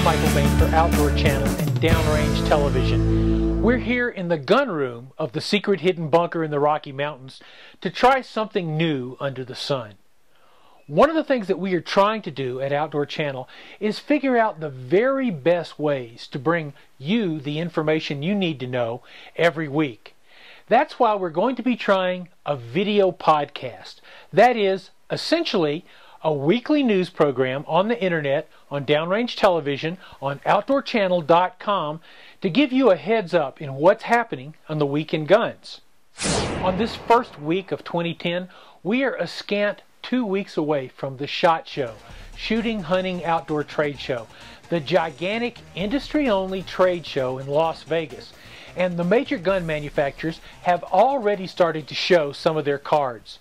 Michael Bain for Outdoor Channel and Downrange Television. We're here in the gun room of the secret hidden bunker in the Rocky Mountains to try something new under the sun. One of the things that we are trying to do at Outdoor Channel is figure out the very best ways to bring you the information you need to know every week. That's why we're going to be trying a video podcast. That is essentially a weekly news program on the internet, on Downrange Television, on OutdoorChannel.com to give you a heads up in what's happening on the week in guns. On this first week of 2010, we are a scant 2 weeks away from the SHOT Show, Shooting, Hunting, Outdoor Trade Show, the gigantic industry-only trade show in Las Vegas. And the major gun manufacturers have already started to show some of their cards.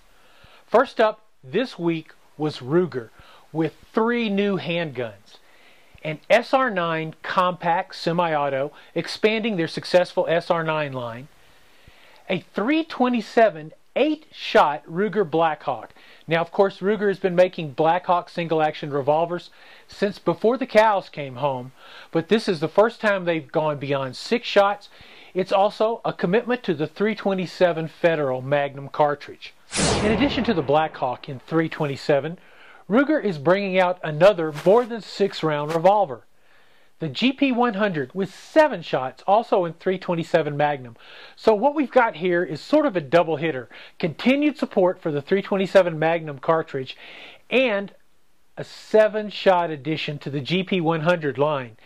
First up this week was Ruger with 3 new handguns. An SR9 compact semi-auto expanding their successful SR9 line. A 327 8-shot Ruger Blackhawk. Now, of course, Ruger has been making Blackhawk single-action revolvers since before the cows came home, but this is the first time they've gone beyond 6 shots. It's also a commitment to the 327 Federal Magnum cartridge. In addition to the Blackhawk in 327, Ruger is bringing out another more than 6-round revolver. The GP100 with 7 shots, also in 327 Magnum. So what we've got here is sort of a double hitter. Continued support for the 327 Magnum cartridge and a 7-shot addition to the GP100 line.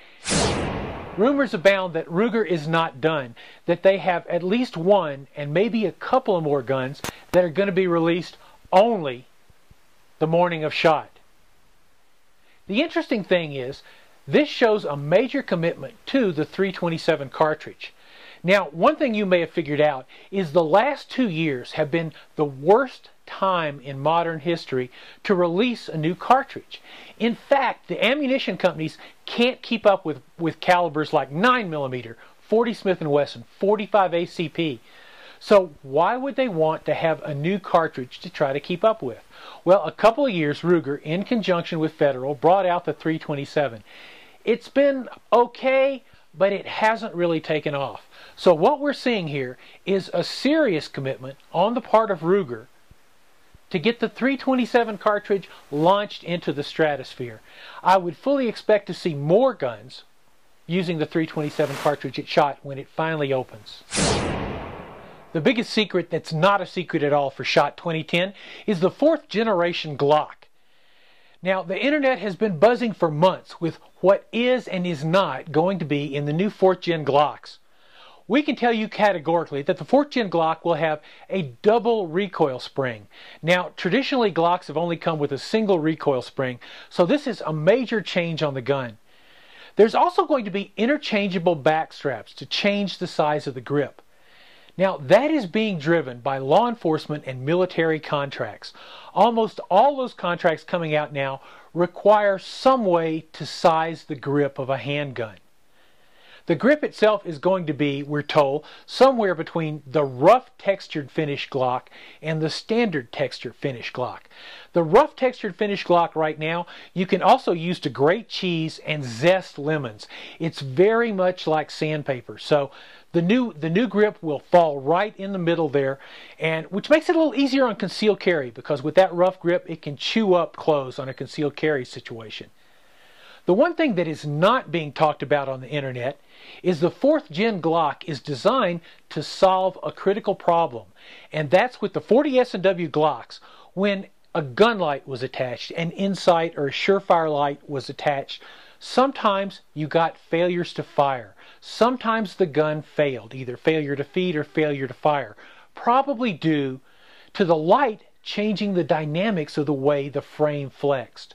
Rumors abound that Ruger is not done, that they have at least one and maybe a couple of more guns that are going to be released only the morning of SHOT. The interesting thing is, this shows a major commitment to the 327 cartridge. Now, one thing you may have figured out is the last 2 years have been the worst time in modern history to release a new cartridge. In fact, the ammunition companies can't keep up with calibers like 9mm, 40 Smith & Wesson, 45 ACP. So why would they want to have a new cartridge to try to keep up with? Well, a couple of years Ruger, in conjunction with Federal, brought out the 327. It's been okay, but it hasn't really taken off. So what we're seeing here is a serious commitment on the part of Ruger to get the 327 cartridge launched into the stratosphere. I would fully expect to see more guns using the 327 cartridge at SHOT when it finally opens. The biggest secret that's not a secret at all for SHOT 2010 is the 4th generation Glock. Now, the internet has been buzzing for months with what is and is not going to be in the new 4th gen Glocks. We can tell you categorically that the 4th gen Glock will have a double recoil spring. Now, traditionally Glocks have only come with a single recoil spring, so this is a major change on the gun. There's also going to be interchangeable back straps to change the size of the grip. Now, that is being driven by law enforcement and military contracts. Almost all those contracts coming out now require some way to size the grip of a handgun. The grip itself is going to be, we're told, somewhere between the rough textured finish Glock and the standard textured finish Glock. The rough textured finish Glock right now you can also use to grate cheese and zest lemons. It's very much like sandpaper. So the new grip will fall right in the middle there, and which makes it a little easier on concealed carry, because with that rough grip it can chew up clothes on a concealed carry situation. The one thing that is not being talked about on the internet is the 4th gen Glock is designed to solve a critical problem, and that's with the 40 S&W Glocks. When a gun light was attached, an Insight or a Surefire light was attached, sometimes you got failures to fire. Sometimes the gun failed, either failure to feed or failure to fire, probably due to the light changing the dynamics of the way the frame flexed.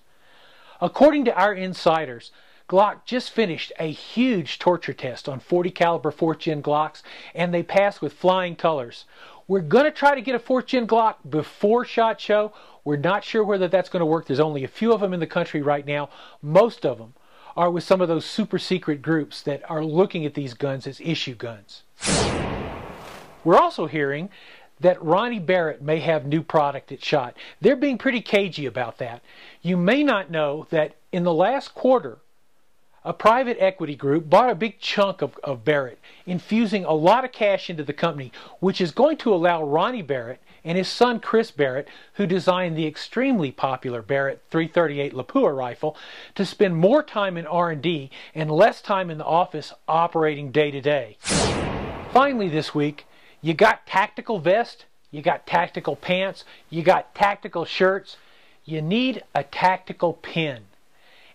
According to our insiders, Glock just finished a huge torture test on 40 caliber 4th gen Glocks, and they passed with flying colors. We're going to try to get a 4th gen Glock before SHOT Show. We're not sure whether that's going to work. There's only a few of them in the country right now. Most of them are with some of those super secret groups that are looking at these guns as issue guns. We're also hearing that Ronnie Barrett may have new product at SHOT. They're being pretty cagey about that. You may not know that in the last quarter, A private equity group bought a big chunk of Barrett, infusing a lot of cash into the company, which is going to allow Ronnie Barrett and his son Chris Barrett, who designed the extremely popular Barrett 338 Lapua rifle, to spend more time in R&D and less time in the office operating day to day. Finally this week, you got tactical vest, you got tactical pants, you got tactical shirts. You need a tactical pin.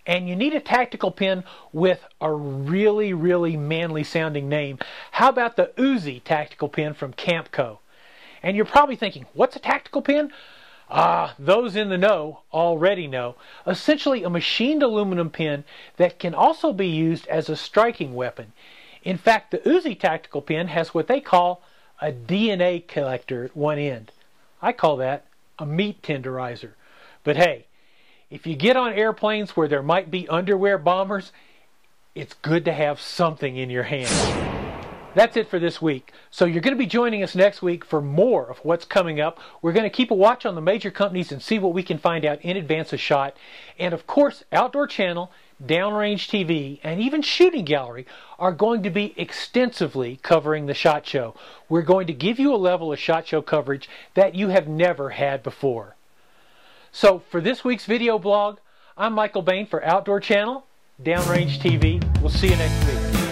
And you need a tactical pin with a really, really manly sounding name. How about the Uzi tactical pin from Campco? And you're probably thinking, what's a tactical pin? Those in the know already know. Essentially a machined aluminum pin that can also be used as a striking weapon. In fact, the Uzi tactical pin has what they call a DNA collector at one end. I call that a meat tenderizer. But hey, if you get on airplanes where there might be underwear bombers, it's good to have something in your hand. That's it for this week. So you're going to be joining us next week for more of what's coming up. We're going to keep a watch on the major companies and see what we can find out in advance of shot. And of course, Outdoor Channel, Downrange TV, and even Shooting Gallery are going to be extensively covering the SHOT Show. We're going to give you a level of SHOT Show coverage that you have never had before. So for this week's video blog, I'm Michael Bain for Outdoor Channel, Downrange TV. We'll see you next week.